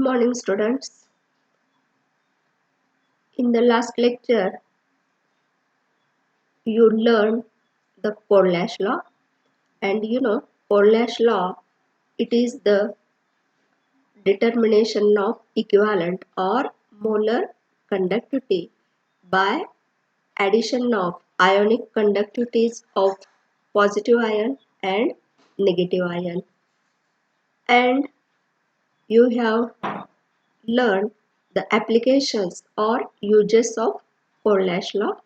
morning, students. In the last lecture, you learned the Corlash law, and Corlash law, it is the determination of equivalent or molar conductivity by addition of ionic conductivities of positive ion and negative ion. And you have learned the applications or uses of Corlash law.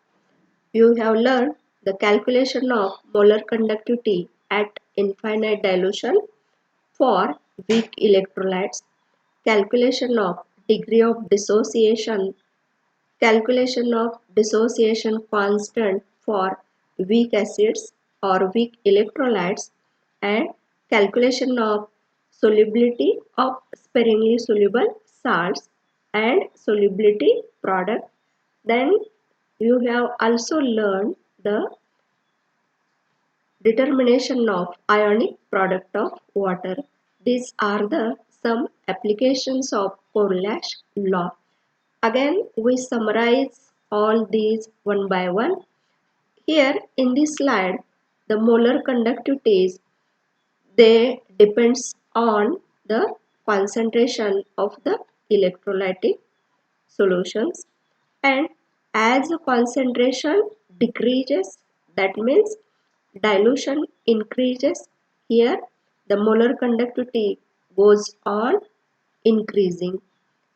You have learned the calculation of molar conductivity at infinite dilution for weak electrolytes, calculation of degree of dissociation, calculation of dissociation constant for weak acids or weak electrolytes, and calculation of solubility of sparingly soluble salts and solubility product. Then you have also learned the determination of ionic product of water. These are the some applications of Corlash law. Again, we summarize all these one by one. Here in this slide, the molar conductivities, they depends on the concentration of the electrolytic solutions, and as the concentration decreases, that means dilution increases, here the molar conductivity goes on increasing.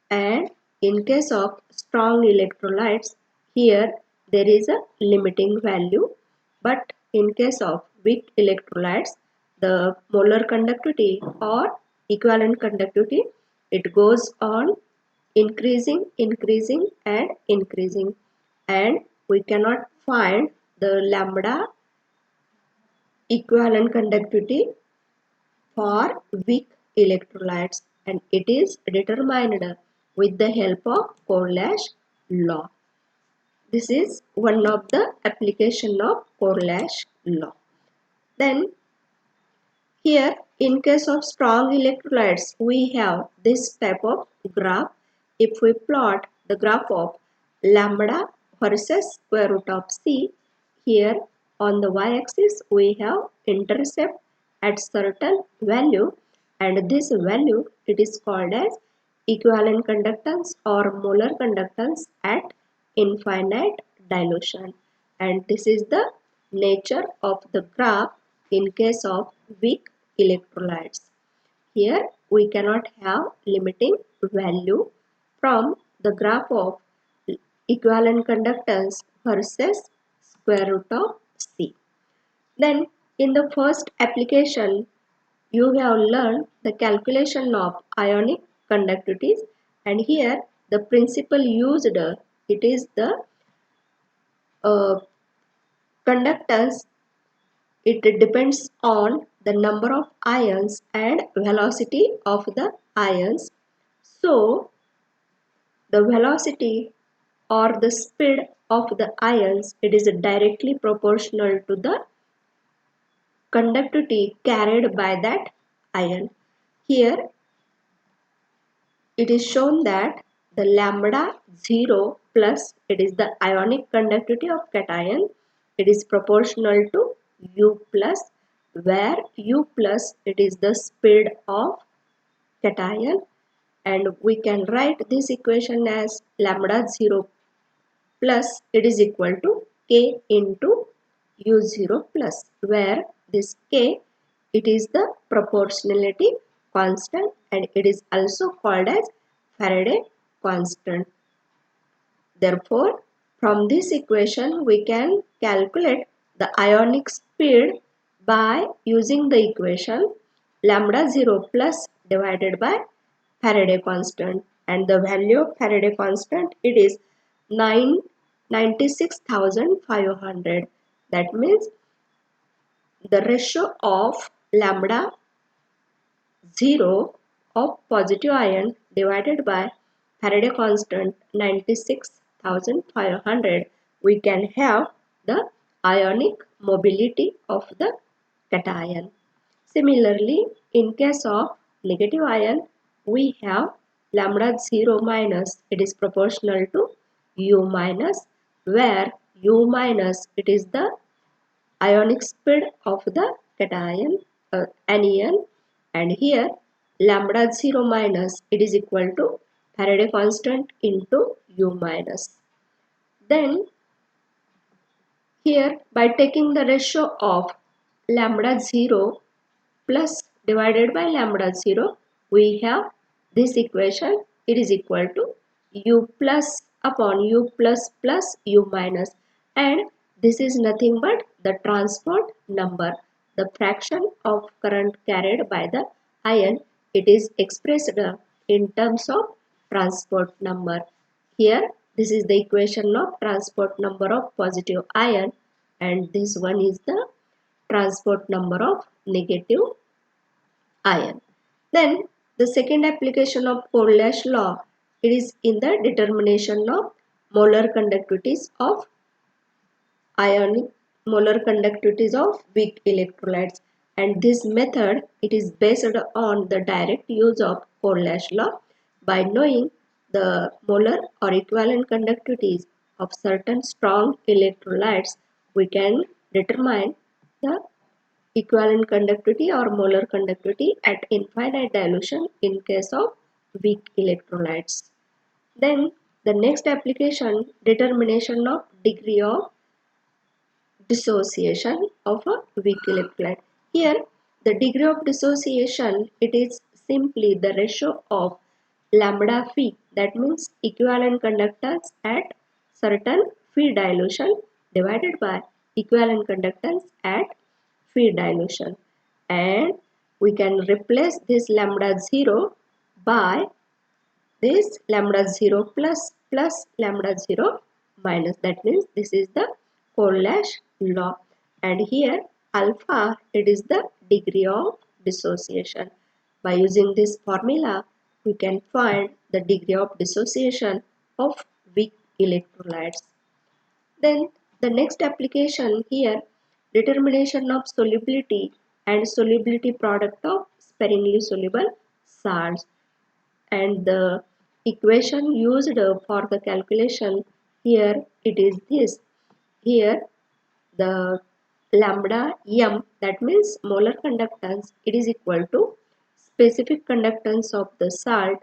And in case of strong electrolytes, here there is a limiting value, but in case of weak electrolytes, the molar conductivity or equivalent conductivity, it goes on increasing, increasing and increasing, and we cannot find the lambda equivalent conductivity for weak electrolytes, and it is determined with the help of Corlash law. This is one of the application of Corlash law. Then here in case of strong electrolytes, we have this type of graph. If we plot the graph of lambda versus square root of C, here on the y-axis we have intercept at certain value, and this value it is called as equivalent conductance or molar conductance at infinite dilution, and this is the nature of the graph in case of weak electrolytes. Here we cannot have limiting value from the graph of equivalent conductance versus square root of C. Then in the first application, you have learned the calculation of ionic conductivities, and here the principle used, it is the uh, conductance. It depends on the number of ions and velocity of the ions. So the velocity or the speed of the ions, it is directly proportional to the conductivity carried by that ion. Here it is shown that the lambda 0 plus, it is the ionic conductivity of cation, it is proportional to U plus, where U plus it is the speed of cation, and we can write this equation as lambda 0 plus it is equal to K into U0 plus, where this K, it is the proportionality constant, and it is also called as Faraday constant. Therefore, from this equation we can calculate the ionic speed by using the equation lambda 0 plus divided by Faraday constant, and the value of Faraday constant, it is 96,500. That means the ratio of lambda 0 of positive ion divided by Faraday constant 96,500, we can have the ionic mobility of the cation. Similarly, in case of negative ion, we have lambda 0 minus, it is proportional to U minus, where U minus, it is the ionic speed of the cation anion, and here lambda 0 minus, it is equal to Faraday constant into U minus. Then here by taking the ratio of lambda 0 plus divided by lambda 0, we have this equation. It is equal to U plus upon U plus plus U minus, and this is nothing but the transport number, the fraction of current carried by the ion. It is expressed in terms of transport number. Here this is the equation of transport number of positive ion, and this one is the transport number of negative ion. Then the second application of Corlash law, it is in the determination of molar conductivities of ionic molar conductivities of weak electrolytes, and this method, it is based on the direct use of Corlash law. By knowing the molar or equivalent conductivities of certain strong electrolytes, we can determine the equivalent conductivity or molar conductivity at infinite dilution in case of weak electrolytes. Then the next application, determination of degree of dissociation of a weak electrolyte. Here the degree of dissociation, it is simply the ratio of lambda phi, that means equivalent conductance at certain phi dilution, divided by equivalent conductance at phi dilution, and we can replace this lambda 0 by this lambda 0 plus plus lambda 0 minus, that means this is the Corlash law, and here alpha, it is the degree of dissociation. By using this formula, we can find the degree of dissociation of weak electrolytes. Then the next application here, determination of solubility and solubility product of sparingly soluble salts, and the equation used for the calculation here, it is this. Here the lambda m, that means molar conductance, it is equal to specific conductance of the salt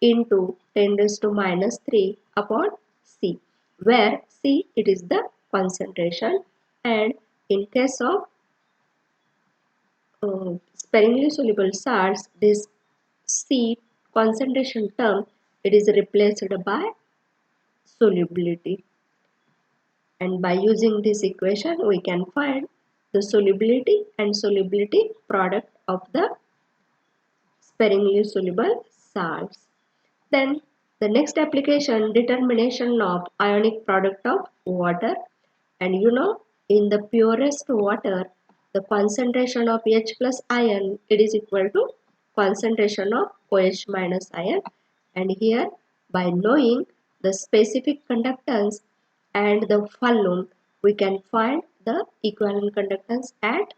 into 10 raised to minus 3 upon C, where C, it is the concentration, and in case of sparingly soluble salts, this C concentration term, it is replaced by solubility, and by using this equation we can find the solubility and solubility product of the sparingly soluble salts. Then the next application, determination of ionic product of water, and you know, in the purest water, the concentration of H plus ion, it is equal to concentration of OH minus ion, and here by knowing the specific conductance and the volume, we can find the equivalent conductance at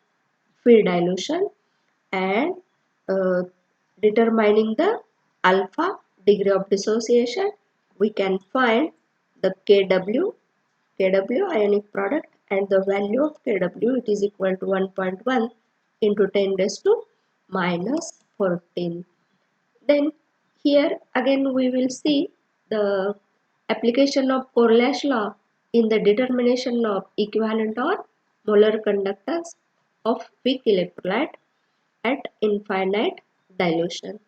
free dilution, and uh, determining the alpha degree of dissociation, we can find the Kw ionic product, and the value of Kw, it is equal to 1.1 into 10 raised to minus 14. Then here again we will see the application of Corlash law in the determination of equivalent or molar conductance of weak electrolyte at infinite dilution.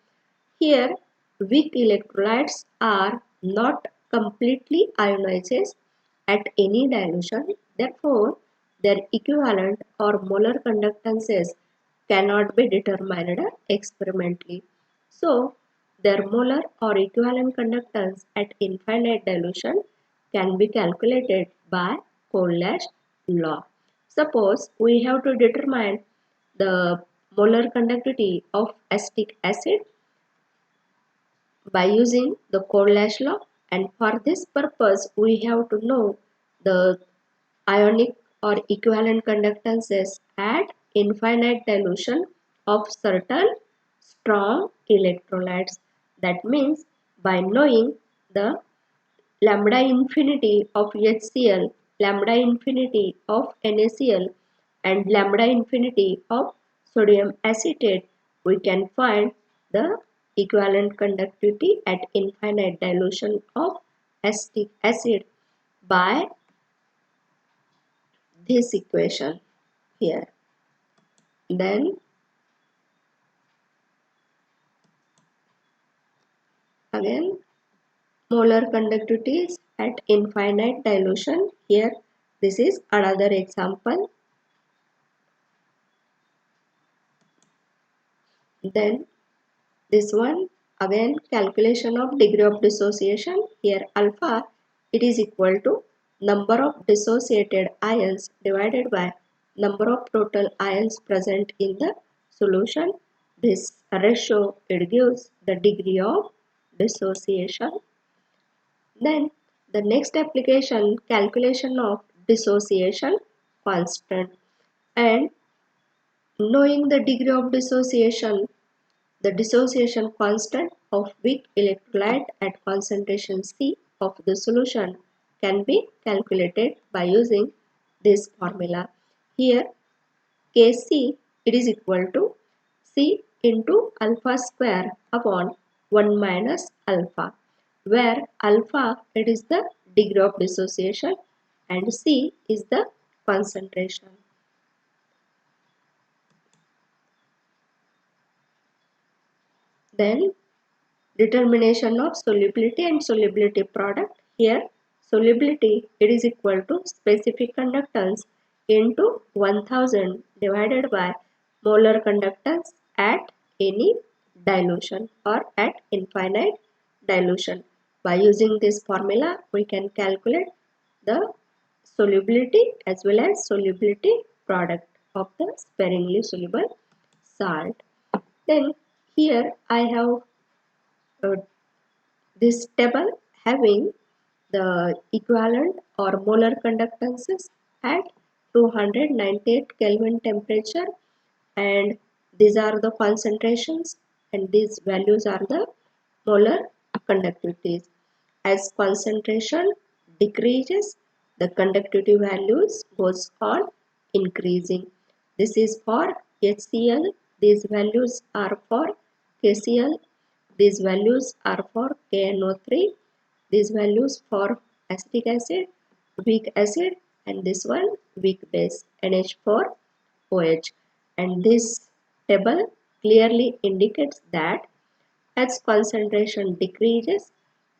Here weak electrolytes are not completely ionized at any dilution, therefore their equivalent or molar conductances cannot be determined experimentally. So their molar or equivalent conductance at infinite dilution can be calculated by Corlash law. Suppose we have to determine the molar conductivity of acetic acid by using the Corlash law, and for this purpose we have to know the ionic or equivalent conductances at infinite dilution of certain strong electrolytes. That means by knowing the lambda infinity of HCl, lambda infinity of NaCl, and lambda infinity of sodium acetate, we can find the equivalent conductivity at infinite dilution of acetic acid by this equation here. Then again, molar conductivities at infinite dilution. Here, this is another example. Then this one, again calculation of degree of dissociation. Here alpha, it is equal to number of dissociated ions divided by number of total ions present in the solution. This ratio, it gives the degree of dissociation. Then the next application, calculation of dissociation constant, and knowing the degree of dissociation, the dissociation constant of weak electrolyte at concentration C of the solution can be calculated by using this formula. Here Kc, it is equal to C into alpha square upon 1 minus alpha, where alpha, it is the degree of dissociation and C is the concentration. Then determination of solubility and solubility product. Here solubility, it is equal to specific conductance into 1000 divided by molar conductance at any dilution or at infinite dilution. By using this formula, we can calculate the solubility as well as solubility product of the sparingly soluble salt. Then here I have uh, this table having the equivalent or molar conductances at 298 Kelvin temperature, and these are the concentrations and these values are the molar conductivities. As concentration decreases, the conductivity values goes on increasing. This is for HCl, these values are for KCl, these values are for KNO3, these values for acetic acid, weak acid, and this one weak base NH4OH. And this table clearly indicates that as concentration decreases,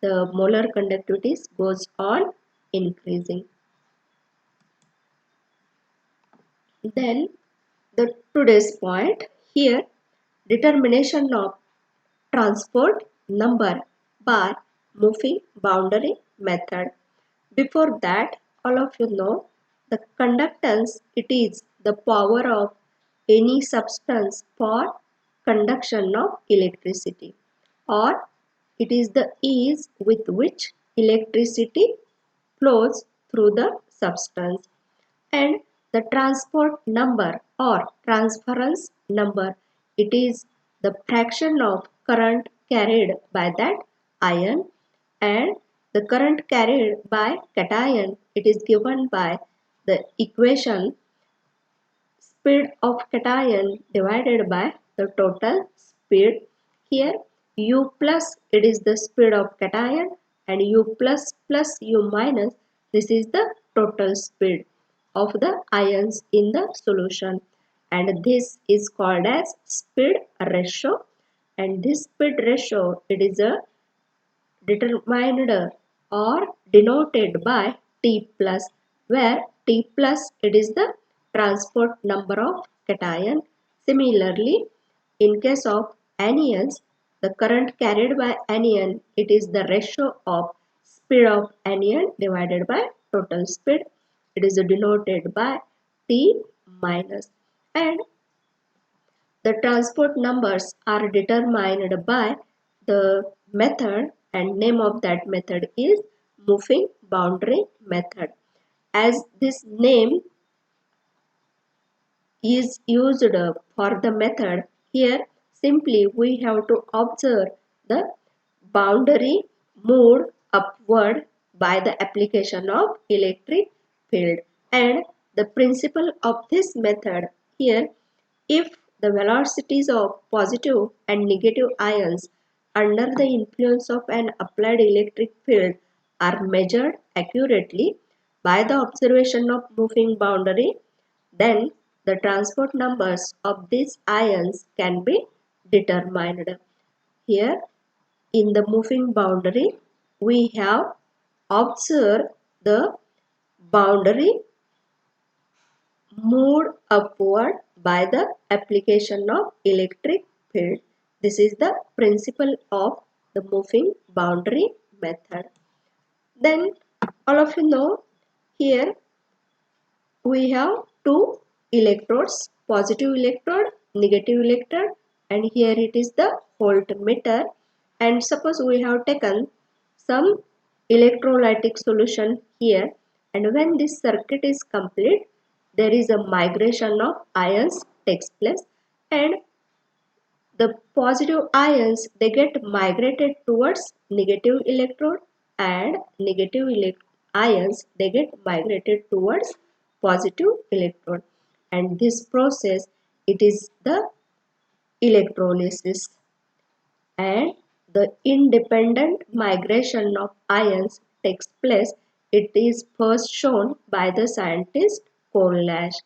the molar conductivity goes on increasing. Then the today's point here, determination of transport number by moving boundary method. Before that, all of you know the conductance, it is the power of any substance for conduction of electricity, or it is the ease with which electricity flows through the substance. And the transport number or transference number, it is the fraction of current carried by that ion, and the current carried by cation, it is given by the equation speed of cation divided by the total speed. Here u plus, it is the speed of cation, and u plus plus u minus, this is the total speed of the ions in the solution, and this is called as speed ratio. And this speed ratio, it is a determined or denoted by T plus, where T plus, it is the transport number of cation. Similarly, in case of anions, the current carried by anion, it is the ratio of speed of anion divided by total speed. It is denoted by T minus. And the transport numbers are determined by the method, and name of that method is moving boundary method. As this name is used for the method, here simply we have to observe the boundary moved upward by the application of electric field. And the principle of this method here, if the velocities of positive and negative ions under the influence of an applied electric field are measured accurately by the observation of moving boundary, then the transport numbers of these ions can be determined. Here in the moving boundary, we have observed the boundary moved upward by the application of electric field. This is the principle of the moving boundary method. Then all of you know, here we have two electrodes, positive electrode, negative electrode, and here it is the voltmeter. And suppose we have taken some electrolytic solution here, and when this circuit is complete, there is a migration of ions takes place, and the positive ions, they get migrated towards negative electrode, and negative ions, they get migrated towards positive electrode. And this process, it is the electrolysis. And the independent migration of ions takes place. It is first shown by the scientist Kohlrausch,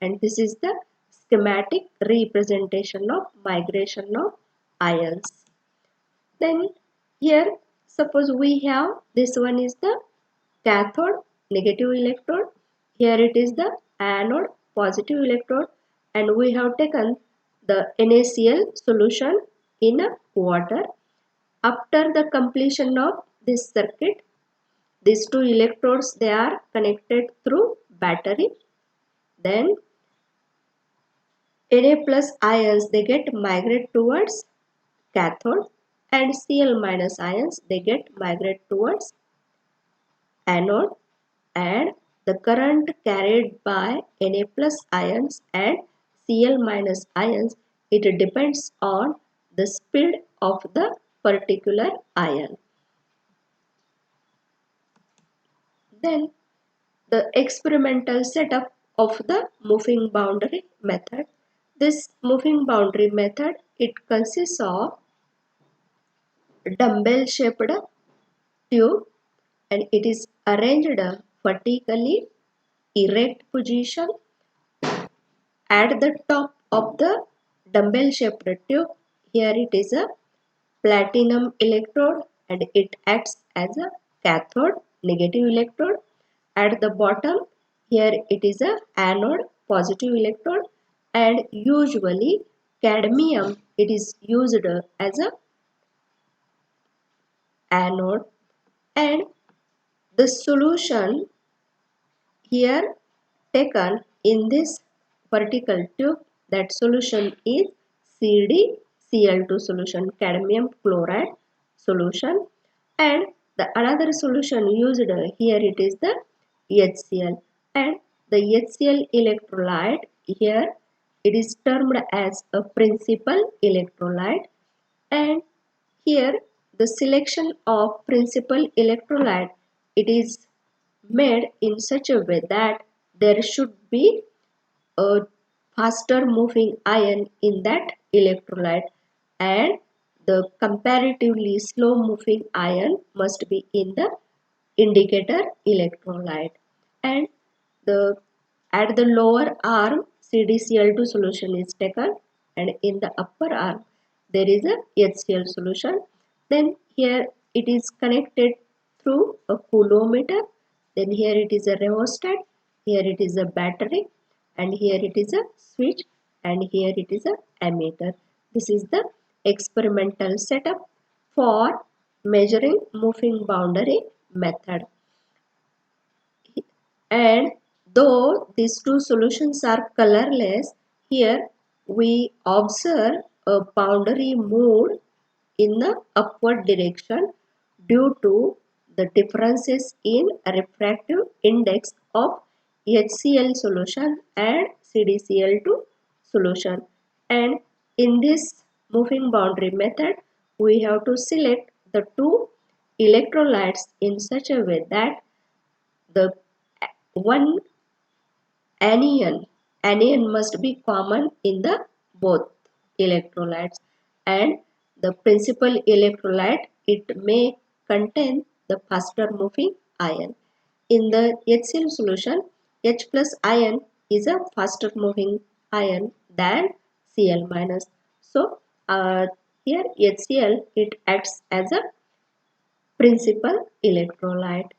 and this is the schematic representation of migration of ions. Then here suppose we have, this one is the cathode, negative electrode, here it is the anode, positive electrode, and we have taken the NaCl solution in water. After the completion of this circuit, these two electrodes, they are connected through battery. Then Na plus ions, they get migrate towards cathode, and Cl minus ions, they get migrate towards anode, and the current carried by Na plus ions and Cl minus ions, it depends on the speed of the particular ion. Then the experimental setup of the moving boundary method. This moving boundary method, it consists of dumbbell shaped tube, and it is arranged vertically erect position. At the top of the dumbbell shaped tube, here it is a platinum electrode, and it acts as a cathode, negative electrode. At the bottom, here it is a anode, positive electrode, and usually cadmium, it is used as a anode. And the solution here taken in this vertical tube, that solution is CdCl2 solution, cadmium chloride solution. And the another solution used here, it is the HCl, and the HCl electrolyte here, it is termed as a principal electrolyte. And here the selection of principal electrolyte, it is made in such a way that there should be a faster moving ion in that electrolyte, and the comparatively slow moving ion must be in the indicator electrolyte. And the at the lower arm, CdCl2 solution is taken, and in the upper arm there is a HCl solution. Then here it is connected through a coulometer. Then here it is a rheostat, here it is a battery, and here it is a switch, and here it is a ammeter. This is the experimental setup for measuring moving boundary method. And though these two solutions are colorless, here we observe a boundary moved in the upward direction due to the differences in refractive index of HCl solution and CdCl2 solution. And in this moving boundary method, we have to select the two electrolytes in such a way that the one anion must be common in the both electrolytes, and the principal electrolyte it may contain the faster moving ion. In the HCl solution, H plus ion is a faster moving ion than Cl minus. So here HCl it acts as a principal electrolyte.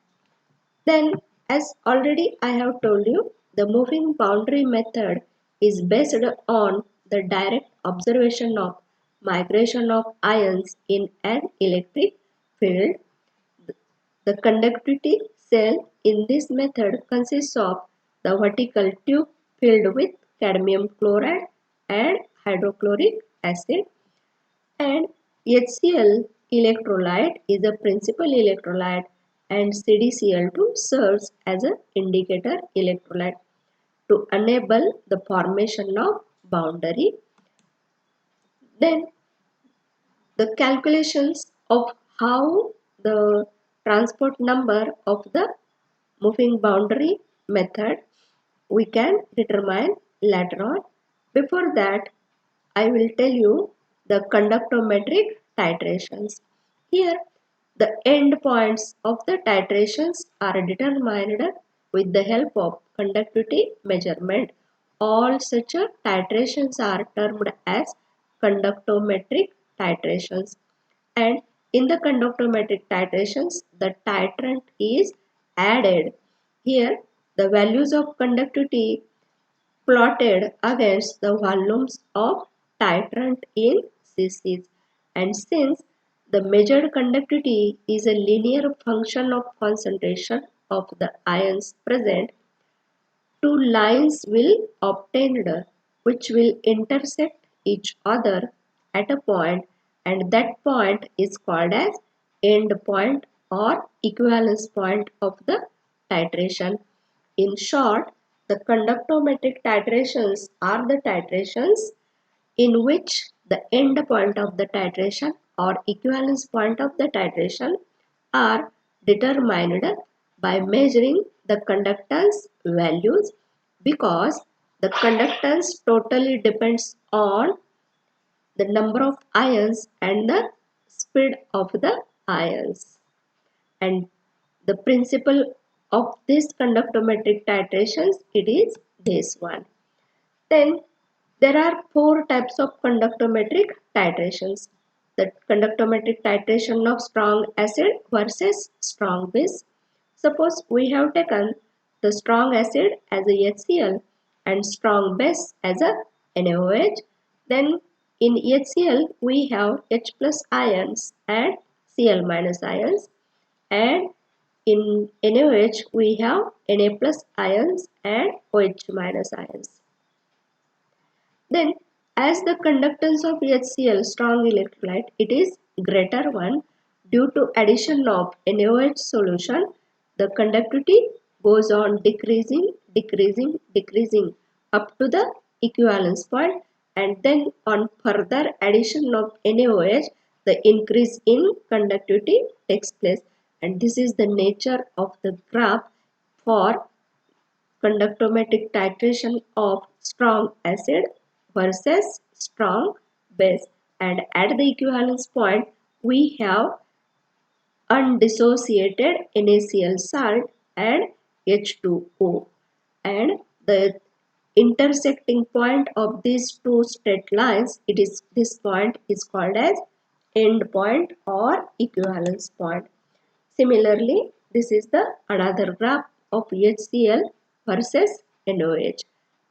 Then, as already I have told you, the moving boundary method is based on the direct observation of migration of ions in an electric field. The conductivity cell in this method consists of the vertical tube filled with cadmium chloride and hydrochloric acid, and HCl electrolyte is a principal electrolyte, and CdCl2 serves as an indicator electrolyte to enable the formation of boundary. Then the calculations of how the transport number of the moving boundary method we can determine later on. Before that, I will tell you the conductometric titrations. Here, the end points of the titrations are determined with the help of conductivity measurement. All such titrations are termed as conductometric titrations. And in the conductometric titrations, the titrant is added. Here, the values of conductivity plotted against the volumes of titrant in cc's, and since the measured conductivity is a linear function of concentration of the ions present, two lines will obtained which will intersect each other at a point, and that point is called as end point or equivalence point of the titration. In short, the conductometric titrations are the titrations in which the end point of the titration or equivalence point of the titration are determined by measuring the conductance values, because the conductance totally depends on the number of ions and the speed of the ions. And the principle of this conductometric titrations, it is this one. Then there are four types of conductometric titrations. The conductometric titration of strong acid versus strong base. Suppose we have taken the strong acid as a HCl and strong base as a NaOH. Then in HCl we have H plus ions and Cl minus ions, and in NaOH we have Na plus ions and OH minus ions. Then, as the conductance of HCl strong electrolyte, it is greater one due to addition of NaOH solution. The conductivity goes on decreasing up to the equivalence point, and then on further addition of NaOH, the increase in conductivity takes place. And this is the nature of the graph for conductometric titration of strong acid versus strong base, and at the equivalence point we have undissociated NaCl salt and H2O, and the intersecting point of these two straight lines, it is this point is called as end point or equivalence point. Similarly, this is the another graph of HCl versus NaOH,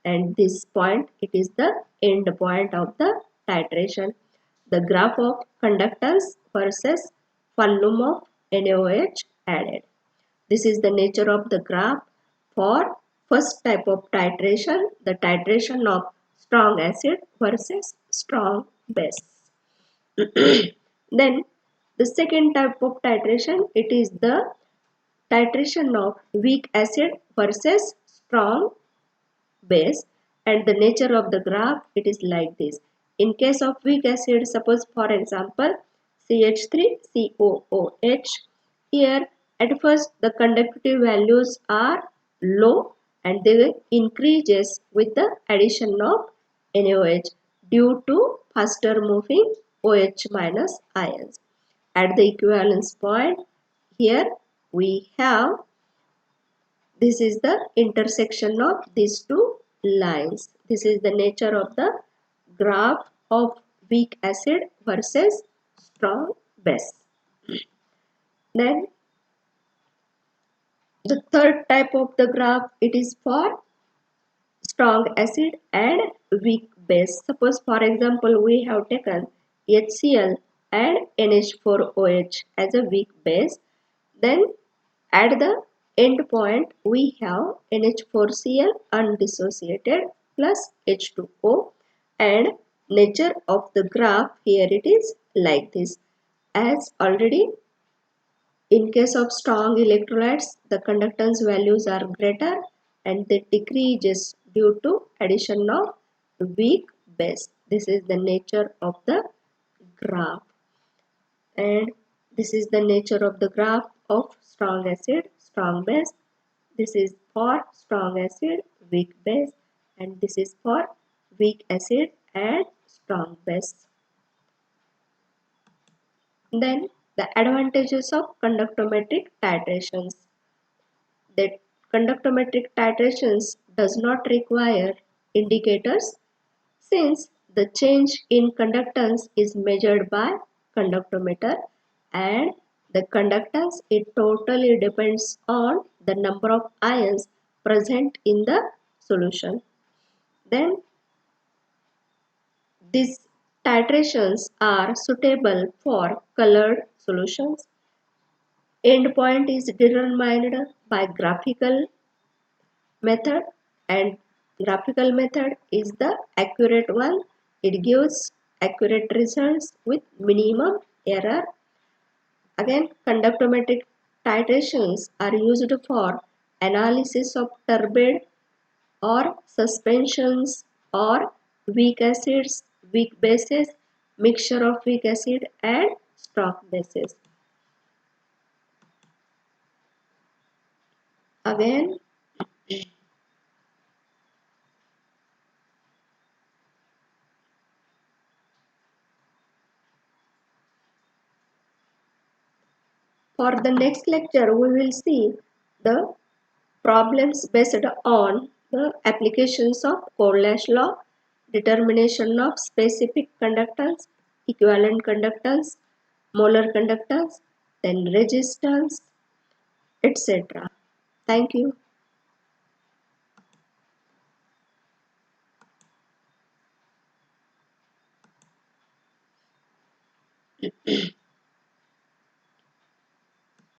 and this point it is the end point of the titration. The graph of conductance versus volume of NaOH added. This is the nature of the graph for first type of titration, the titration of strong acid versus strong base. Then the second type of titration, it is the titration of weak acid versus strong base, and the nature of the graph it is like this. In case of weak acid, suppose for example CH3COOH. Here at first the conductivity values are low and they increases with the addition of NaOH due to faster moving OH minus ions. At the equivalence point, here we have, this is the intersection of these two lines. This is the nature of the graph of weak acid versus strong base. Then the third type of the graph, it is for strong acid and weak base. Suppose for example we have taken HCl and NH4OH as a weak base. Then at the end point we have NH4Cl undissociated plus H2O, and nature of the graph here it is like this. As already in case of strong electrolytes, the conductance values are greater and they decreases due to addition of weak base. This is the nature of the graph, and this is the nature of the graph of strong acid, strong base. This is for strong acid, weak base, and this is for weak acid and strong base. Then the advantages of conductometric titrations. That conductometric titrations does not require indicators since the change in conductance is measured by conductometer, and the conductance it totally depends on the number of ions present in the solution. Then these titrations are suitable for colored solutions. Endpoint is determined by graphical method, and graphical method is the accurate one. It gives accurate results with minimum error. Again, conductometric titrations are used for analysis of turbid or suspensions or weak acids, weak bases, mixture of weak acid and strong bases. Again, for the next lecture, we will see the problems based on the applications of Corlash law, determination of specific conductance, equivalent conductance, molar conductance, then resistance, etc. Thank you.